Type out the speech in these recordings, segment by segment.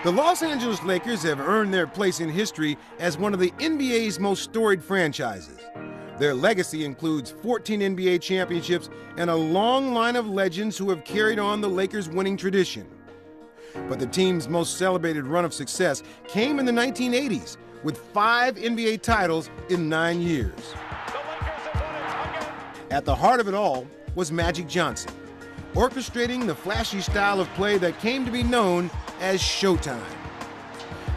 The Los Angeles Lakers have earned their place in history as one of the NBA's most storied franchises. Their legacy includes 14 NBA championships and a long line of legends who have carried on the Lakers' winning tradition. But the team's most celebrated run of success came in the 1980s, with 5 NBA titles in 9 years. At the heart of it all was Magic Johnson, orchestrating the flashy style of play that came to be known as Showtime.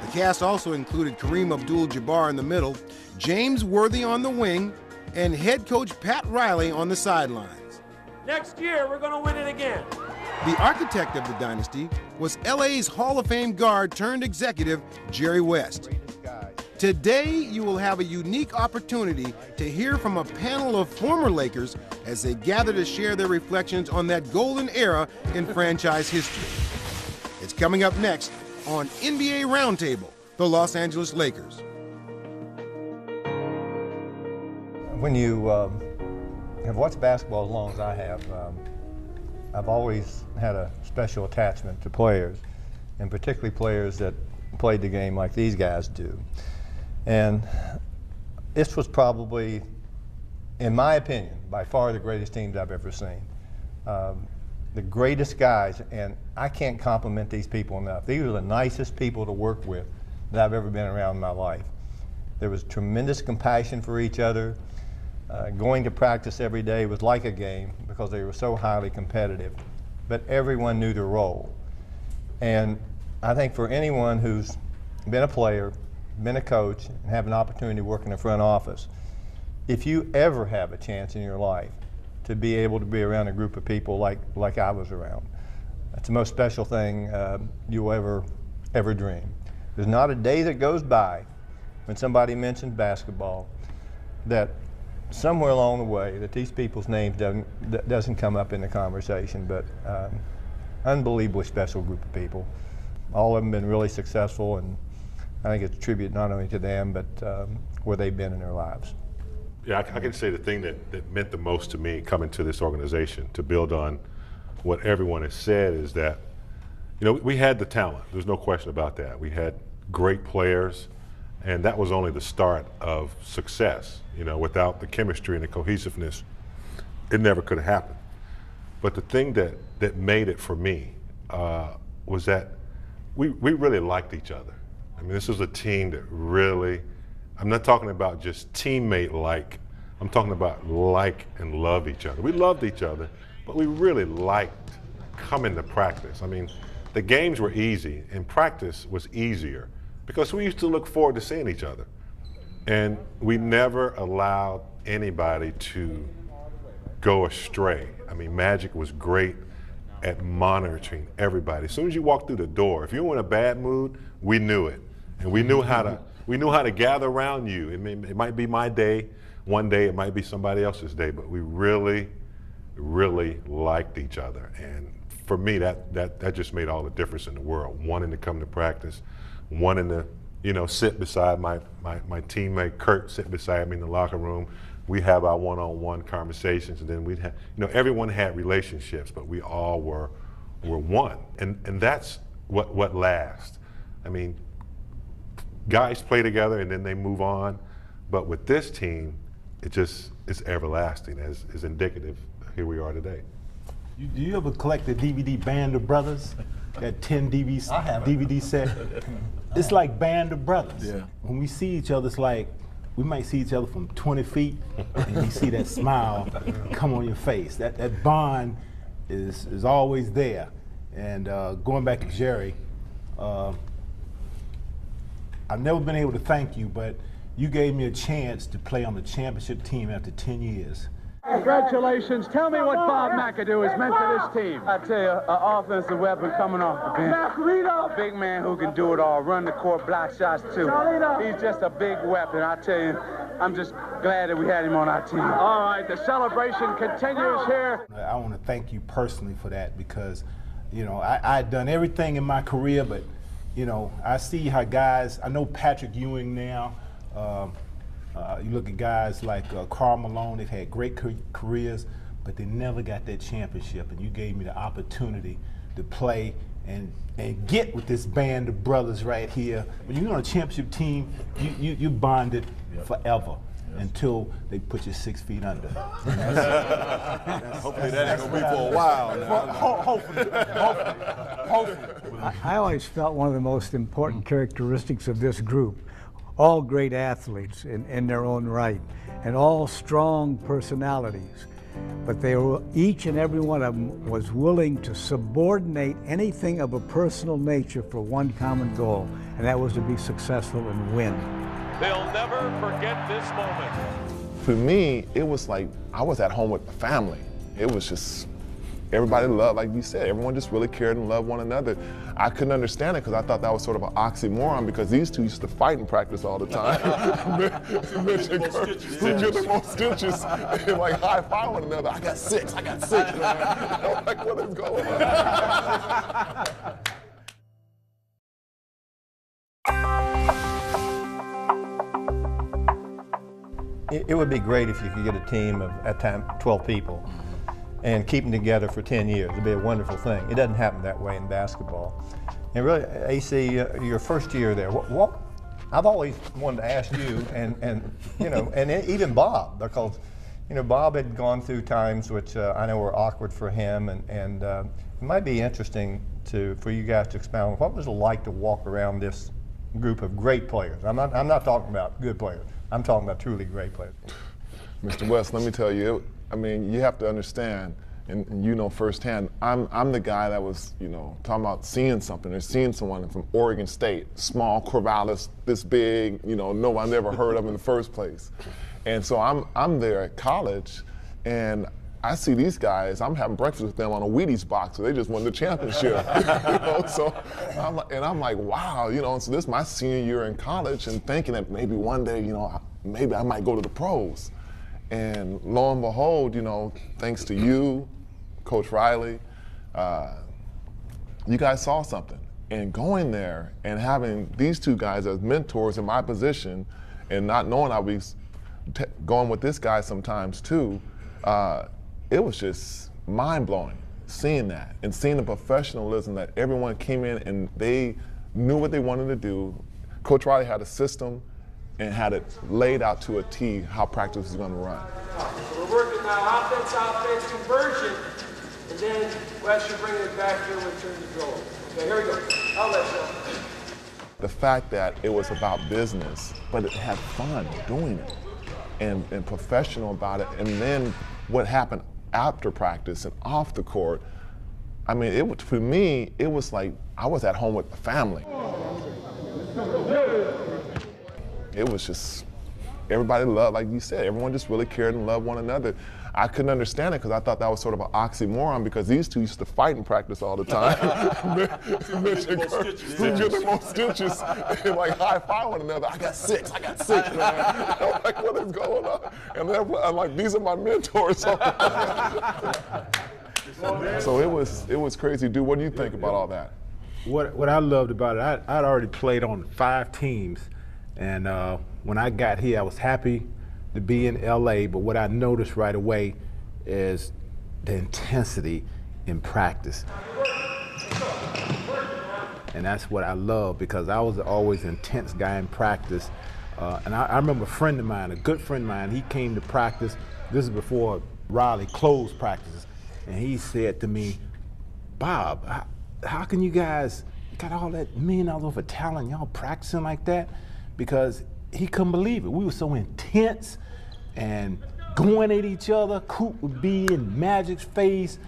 The cast also included Kareem Abdul-Jabbar in the middle, James Worthy on the wing, and head coach Pat Riley on the sidelines. Next year, we're going to win it again. The architect of the dynasty was LA's Hall of Fame guard turned executive, Jerry West. Today, you will have a unique opportunity to hear from a panel of former Lakers as they gather to share their reflections on that golden era in franchise history. It's coming up next on NBA Roundtable, the Los Angeles Lakers. When you have watched basketball as long as I have, I've always had a special attachment to players, and particularly players that played the game like these guys do. And this was probably, in my opinion, by far the greatest teams I've ever seen. The greatest guys, and I can't compliment these people enough. These are the nicest people to work with that I've ever been around in my life. There was tremendous compassion for each other. Going to practice every day was like a game because they were so highly competitive, but everyone knew their role. And I think for anyone who's been a player, been a coach, and have an opportunity to work in the front office, if you ever have a chance in your life to be able to be around a group of people like I was around, that's the most special thing you'll ever dream. There's not a day that goes by when somebody mentions basketball that somewhere along the way that these people's names doesn't come up in the conversation. But unbelievably special group of people. All of them been really successful, and I think it's a tribute not only to them but where they've been in their lives. Yeah, I can say the thing that meant the most to me coming to this organization, to build on what everyone has said, is that, you know, we had the talent. There's no question about that. We had great players, and that was only the start of success. You know, without the chemistry and the cohesiveness, it never could have happened. But the thing that made it for me was that we really liked each other. I mean, this was a team that really, I'm not talking about just teammate-like, I'm talking about like and love each other. We loved each other, but we really liked coming to practice. I mean, the games were easy, and practice was easier because we used to look forward to seeing each other. And we never allowed anybody to go astray. I mean, Magic was great at monitoring everybody. As soon as you walked through the door, if you were in a bad mood, we knew it. And we knew how to gather around you. I mean, it might be my day, one day it might be somebody else's day, but we really, really liked each other. And for me, that just made all the difference in the world. Wanting to come to practice, wanting to, you know, sit beside my teammate Kurt, sit beside me in the locker room. We have our one-on-one conversations, and then we'd have, you know, everyone had relationships, but we all were one. And that's what lasts. I mean, guys play together and then they move on, but with this team, it's everlasting, as is indicative. Here we are today. Do you ever collect the DVD Band of Brothers? That 10 DVD set? It's like Band of Brothers. Yeah. When we see each other, it's like we might see each other from 20 feet and you see that smile come on your face. That bond is always there. And going back to Jerry, I've never been able to thank you, but you gave me a chance to play on the championship team after 10 years. Congratulations. Tell me what Bob McAdoo has meant to this team. I tell you, an offensive weapon coming off the bench. A big man who can do it all, run the court, block shots too. He's just a big weapon. I tell you, I'm just glad that we had him on our team. All right, the celebration continues here. I want to thank you personally for that because, you know, I'd done everything in my career, but, you know, I see how guys, I know Patrick Ewing now. You look at guys like Karl Malone, they've had great careers, but they never got that championship, and you gave me the opportunity to play and get with this band of brothers right here. When you're on a championship team, you bonded forever. Until they put you 6 feet under. Hopefully that ain't gonna be for a while now. Hopefully. I always felt one of the most important characteristics of this group, all great athletes in their own right, and all strong personalities, but they were, each and every one of them was willing to subordinate anything of a personal nature for one common goal, and that was to be successful and win. They'll never forget this moment. For me, it was like I was at home with the family. It was just, everybody loved, like you said, everyone just really cared and loved one another. I couldn't understand it because I thought that was sort of an oxymoron because these two used to fight in practice all the time. Who get the most stitches and like high five one another. I got six. I'm like, what is going on? It would be great if you could get a team of, at time, 12 people and keep them together for 10 years. It'd be a wonderful thing. It doesn't happen that way in basketball. And really, AC, your first year there, what I've always wanted to ask you, and you know, and even Bob, because you know Bob had gone through times which I know were awkward for him, and it might be interesting for you guys to expound on what was it like to walk around this group of great players. I'm not talking about good players. I'm talking about truly great players. Mr. West, let me tell you, I mean, you have to understand, and you know firsthand, I'm the guy that was, you know, talking about seeing something or seeing someone from Oregon State, small Corvallis, this big, you know, no one never heard of in the first place. And so I'm there at college, and I see these guys, I'm having breakfast with them on a Wheaties box, so they just won the championship. You know? So I'm like, wow, you know, so this is my senior year in college and thinking that maybe one day, you know, maybe I might go to the pros. And lo and behold, you know, thanks to you, Coach Riley, you guys saw something. And going there and having these two guys as mentors in my position and not knowing I'll be going with this guy sometimes too, it was just mind-blowing seeing that and seeing the professionalism that everyone came in and they knew what they wanted to do. Coach Riley had a system and had it laid out to a T how practice was going to run. We're working now offense conversion, and then Wes, you're bringing it back here when turn to goal. Okay, here we go. I'll let you. The fact that it was about business, but it had fun doing it and professional about it, and then what happened after practice and off the court, I mean, for me, it was like I was at home with the family. It was just, everybody loved, like you said, everyone just really cared and loved one another. I couldn't understand it because I thought that was sort of an oxymoron because these two used to fight in practice all the time. Who get the most stitches and like high five one another. I got six, man. I'm like, what is going on? And I'm like, these are my mentors. So it was crazy. Dude, what do you think about all that? What I loved about it, I'd already played on 5 teams, and when I got here, I was happy to be in LA, but what I noticed right away is the intensity in practice. And that's what I love because I was always an intense guy in practice. And I remember a friend of mine, a good friend of mine, he came to practice. This is before Riley closed practices. And he said to me, Bob, how can you guys got all that $1 million over talent, y'all practicing like that? Because he couldn't believe it. We were so intense and going at each other. Coop would be in Magic's face.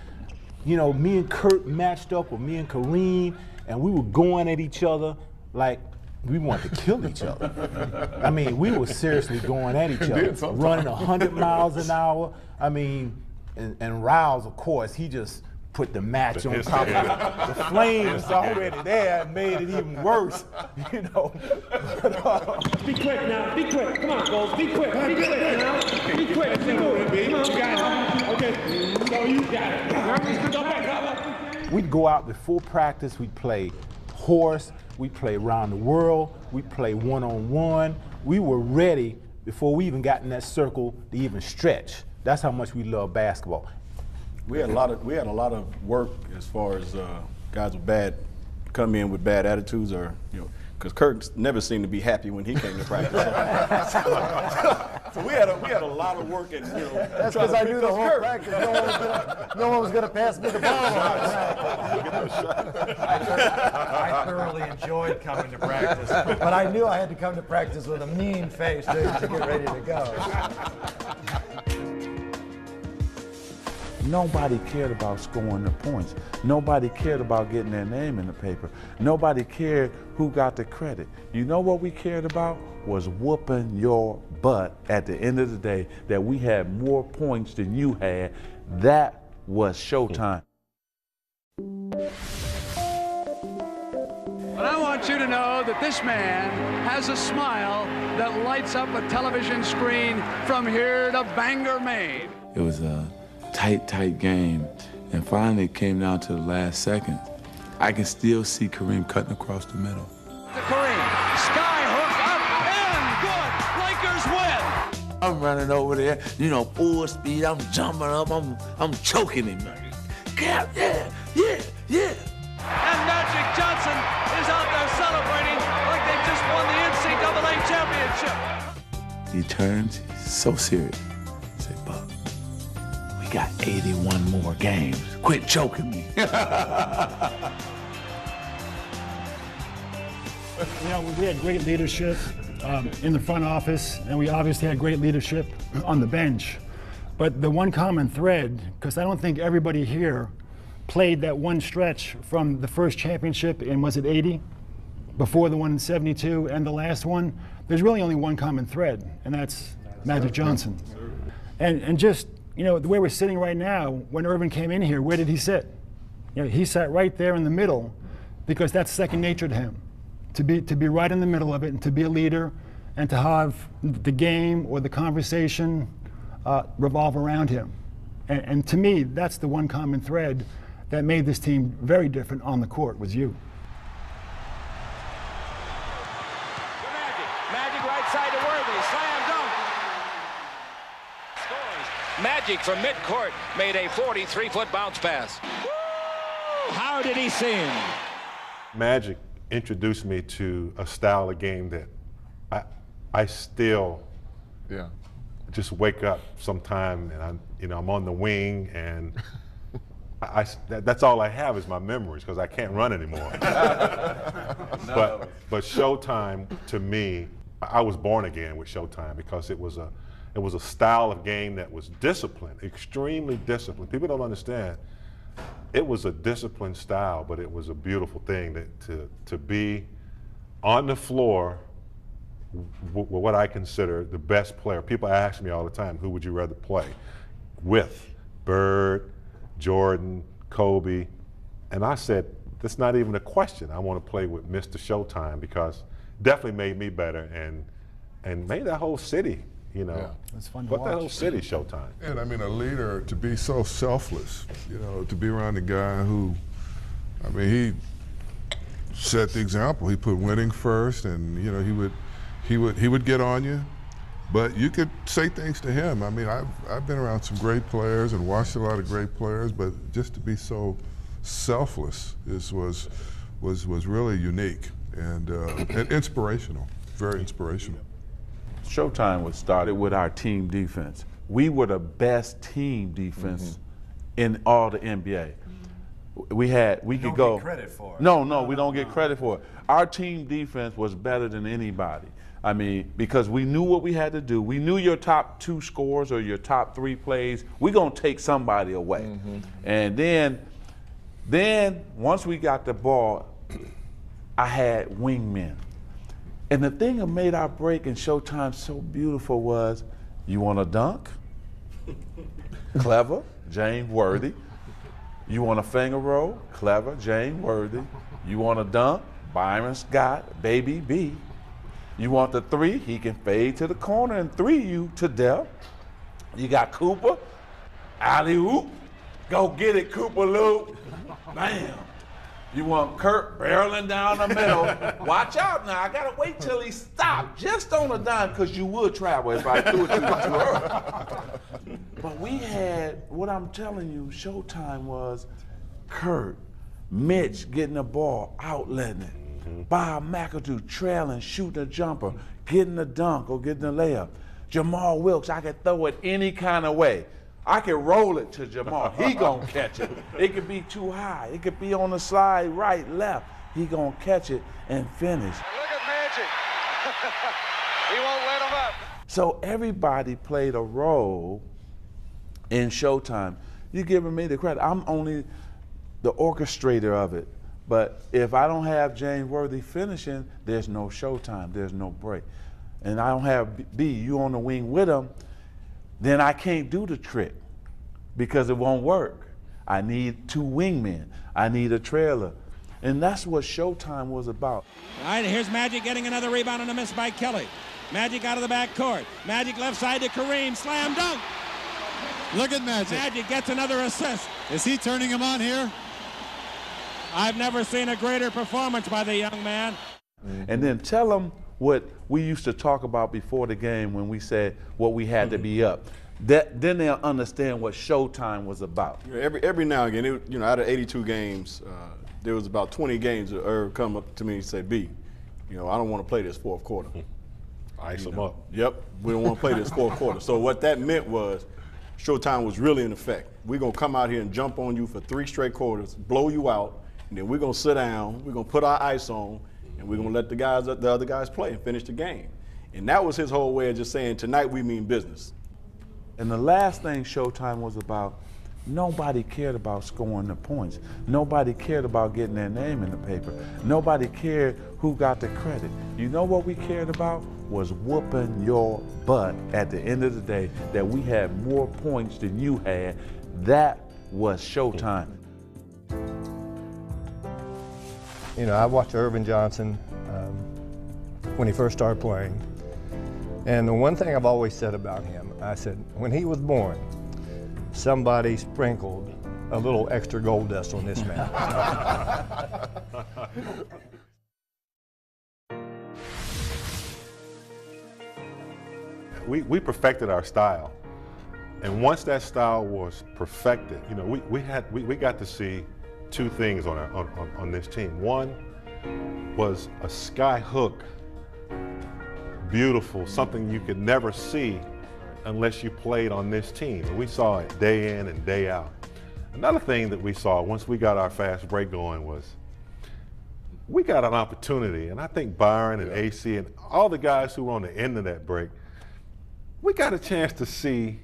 You know, me and Kurt matched up with me and Kareem, and we were going at each other like we wanted to kill each other. I mean, we were seriously going at each other, running 100 miles an hour. I mean, and Riles, of course, he just put the match on top of it. The flame was already there and made it even worse, you know. Be quick now, be quick. Come on, Goals, be quick now. Be quick, come on. You got it. Okay, so you got it. Go back. We'd go out before practice, we'd play horse, we'd play around the world, we'd play one-on-one. We were ready before we even got in that circle to even stretch. That's how much we love basketball. We had a lot of work as far as guys with come in with bad attitudes, or because Kirk never seemed to be happy when he came to practice. So we had a lot of work, and that's because I knew the whole practice. No one was going to pass me the ball. I thoroughly enjoyed coming to practice, but I knew I had to come to practice with a mean face to get ready to go. Nobody cared about scoring the points. Nobody cared about getting their name in the paper. Nobody cared who got the credit. You know what we cared about? Was whooping your butt at the end of the day, that we had more points than you had. That was showtime. But I want you to know that this man has a smile that lights up a television screen from here to Bangor, Maine. It was a tight game, and finally it came down to the last second. I can still see Kareem cutting across the middle. To Kareem, skyhook up and good. Lakers win. I'm running over there, full speed. I'm jumping up. I'm choking him. Yeah. And Magic Johnson is out there celebrating like they just won the NCAA championship. He turns, he's so serious. I say, Buck, we got 81 more games. Quit choking me. We had great leadership in the front office, and we obviously had great leadership on the bench. But the one common thread, because I don't think everybody here played that one stretch from the first championship in, was it 80? Before the one in 72 and the last one, there's really only one common thread, and that's Magic Johnson. And just, the way we're sitting right now, when Irvin came in here, where did he sit? He sat right there in the middle, because that's second nature to him. To be right in the middle of it, and to be a leader, and to have the game or the conversation revolve around him. And to me, that's the one common thread that made this team very different on the court, was you. Magic right side to Worthy, slam dunk. Scores. Magic from midcourt made a 43-foot bounce pass. Woo! How did he sing? Magic introduced me to a style of game that I still just wake up sometime and I'm on the wing, and that's all I have is my memories, because I can't run anymore. But Showtime, to me, I was born again with Showtime, because it was a style of game that was disciplined, extremely disciplined. People don't understand. It was a disciplined style, but it was a beautiful thing to be on the floor with what I consider the best player. People ask me all the time, who would you rather play with? Bird, Jordan, Kobe. And I said, that's not even a question. I want to play with Mr. Showtime, because definitely made me better and made that whole city, It's fun to What watch. that whole city Showtime. And I mean, a leader, to be so selfless, to be around a guy who, he set the example. He put winning first, and he would get on you, but you could say things to him. I've been around some great players and watched a lot of great players, but just to be so selfless was really unique and inspirational, very inspirational. Showtime was started with our team defense. We were the best team defense in all the NBA. We could go. Get credit for it. No, we don't get credit for it. Our team defense was better than anybody. Because we knew what we had to do. We knew your top 2 scores or your top 3 plays, we're gonna take somebody away. And then once we got the ball, I had wingmen. And the thing that made our break in Showtime so beautiful was, you want to dunk? Clever, James Worthy. You want a finger roll? Clever, James Worthy. You want a dunk? Byron Scott, Baby B. You want the 3? He can fade to the corner and 3 you to death. You got Cooper, alley-oop. Go get it, Cooper Loop. Bam. You want Kurt barreling down the middle. Watch out now. I got to wait till he stopped just on a dime, because you would travel if I threw it to you too early. But we had, what I'm telling you, Showtime was Kurt, Mitch getting the ball, outletting it. Bob McAdoo trailing, shooting a jumper, getting a dunk or getting a layup. Jamal Wilkes, I could throw it any kind of way. I could roll it to Jamal. He gonna catch it. It could be too high. It could be on the slide, right, left. He gonna catch it and finish. Look at Magic. He won't let him up. So everybody played a role in Showtime. You're giving me the credit. I'm only the orchestrator of it. But if I don't have James Worthy finishing, there's no Showtime, there's no break. And I don't have B, you on the wing with him, then I can't do the trick because it won't work. I need two wingmen. I need a trailer. And that's what Showtime was about. All right, here's Magic getting another rebound and a miss by Kelly. Magic out of the back court. Magic left side to Kareem, slam dunk. Look at Magic. Magic gets another assist. Is he turning him on here? I've never seen a greater performance by the young man. And then tell them what we used to talk about before the game when we said what we had to be up. Then they'll understand what Showtime was about. Every now and again, out of 82 games, there was about 20 games that Irv come up to me and say, B, I don't want to play this fourth quarter. Ice them up. Yep, we don't want to play this fourth quarter. So what that meant was Showtime was really in effect. We're going to come out here and jump on you for 3 straight quarters, blow you out, and then we're going to sit down, we're going to put our ice on, and we're going to let the other guys play and finish the game. And that was his whole way of just saying, tonight we mean business. And the last thing Showtime was about, nobody cared about scoring the points. Nobody cared about getting their name in the paper. Nobody cared who got the credit. You know what we cared about? Was whooping your butt at the end of the day, that we had more points than you had. That was Showtime. I watched Irvin Johnson when he first started playing. And the one thing I've always said about him, I said, when he was born, somebody sprinkled a little extra gold dust on this man. We perfected our style. And once that style was perfected, we got to see 2 things on this team. One was a sky hook, beautiful, something you could never see unless you played on this team. And we saw it day in and day out. Another thing that we saw once we got our fast break going was we got an opportunity, and I think Byron and AC and all the guys who were on the end of that break, we got a chance to see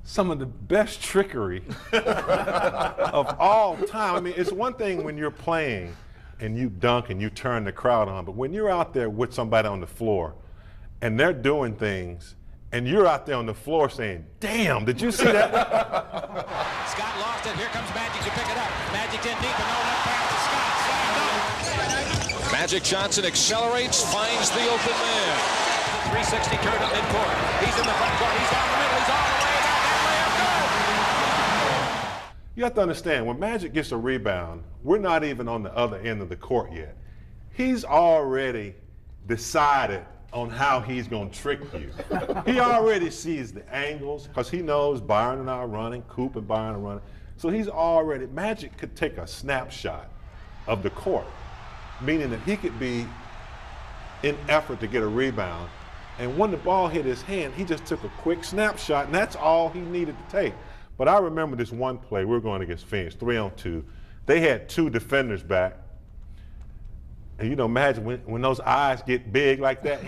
some of the best trickery of all time. I mean, it's one thing when you're playing and you dunk and you turn the crowd on, but when you're out there with somebody on the floor and they're doing things and you're out there on the floor saying, damn, did you see that? Scott lost it. Here comes Magic to pick it up. Magic's in deep and no left pass to Scott. Slam dunk. Magic Johnson accelerates, finds the open man. 360 turn at midcourt. He's in the front court. He's down the middle. He's all the way back. That layup goes. You have to understand, when Magic gets a rebound, we're not even on the other end of the court yet. He's already decided on how he's going to trick you. He already sees the angles because he knows Byron and I are running, Coop and Byron are running. So he's already, Magic could take a snapshot of the court, meaning that he could be in effort to get a rebound. And when the ball hit his hand, he just took a quick snapshot, and that's all he needed to take. But I remember this one play, we were going against Phoenix, 3-on-2. They had 2 defenders back. And imagine when those eyes get big like that,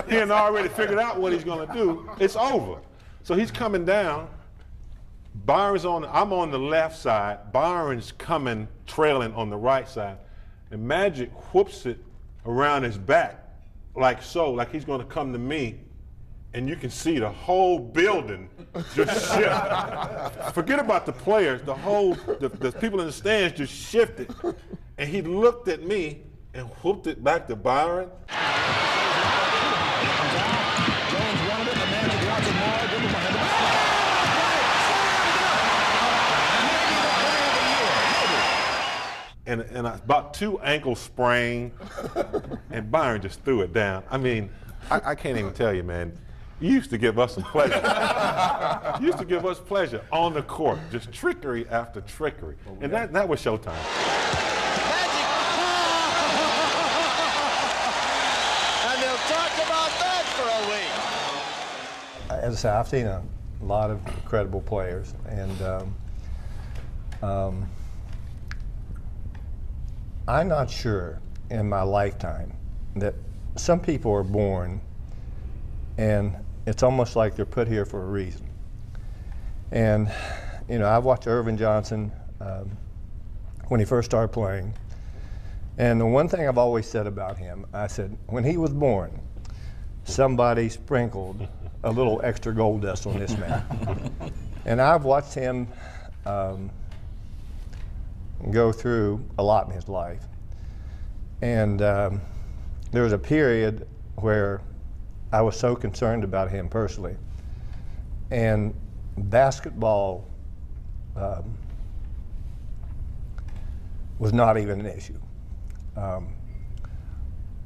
he had already figured out what he's going to do. It's over. So he's coming down. I'm on the left side. Byron's coming, trailing on the right side. And Magic whoops it around his back, like he's going to come to me. And you can see the whole building just shift. Forget about the players. The people in the stands just shifted. And he looked at me and whooped it back to Byron. And about 2 ankles sprained, and Byron just threw it down. I mean, I can't even tell you, man. You used to give us some pleasure. You used to give us pleasure on the court, just trickery after trickery. And that was showtime. And they'll talk about that for a week. As I say, I've seen a lot of incredible players, and I'm not sure in my lifetime that some people are born and it's almost like they're put here for a reason. And, you know, I've watched Irvin Johnson when he first started playing. And the one thing I've always said about him, I said, when he was born, somebody sprinkled a little extra gold dust on this man. And I've watched him go through a lot in his life. And there was a period where I was so concerned about him personally. And basketball was not even an issue.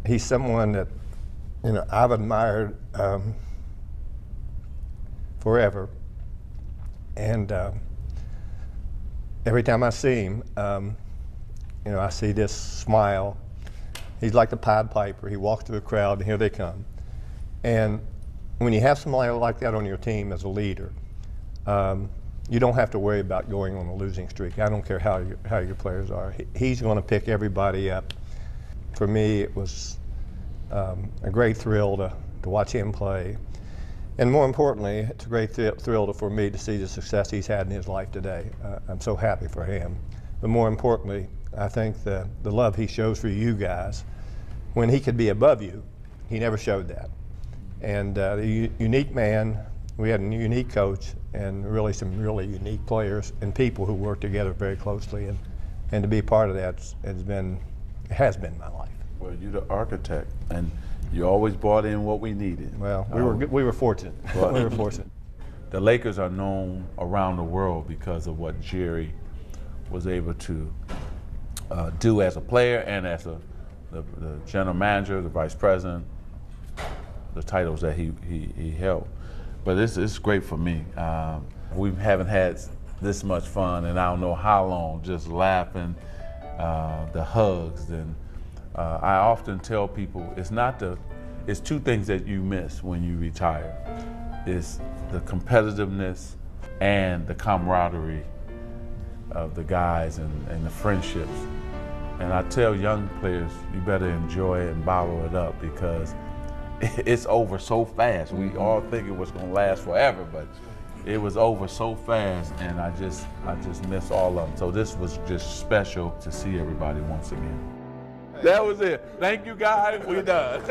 He's someone that, you know, I've admired forever. And every time I see him, you know, I see this smile. He's like the Pied Piper. He walks through a crowd, and here they come. And when you have somebody like that on your team as a leader, you don't have to worry about going on a losing streak. I don't care how your players are. He's going to pick everybody up. For me, it was a great thrill to watch him play. And more importantly, it's a great thrill for me to see the success he's had in his life today. I'm so happy for him. But more importantly, I think the love he shows for you guys, when he could be above you, he never showed that. And a unique man, we had a unique coach, and really some really unique players and people who work together very closely. And to be part of that has been my life. Well, you're the architect, and you always brought in what we needed. Well, we were fortunate. We were fortunate. The Lakers are known around the world because of what Jerry was able to do as a player and as the general manager, the vice president, the titles that he held. But it's great for me. We haven't had this much fun, and I don't know how long, just laughing, the hugs. And I often tell people it's two things that you miss when you retire. It's the competitiveness and the camaraderie of the guys and the friendships. And I tell young players, you better enjoy it and bottle it up, because it's over so fast. We all think it was going to last forever, but it was over so fast, and I just miss all of them. So this was just special to see everybody once again. That was it. Thank you, guys. We're done.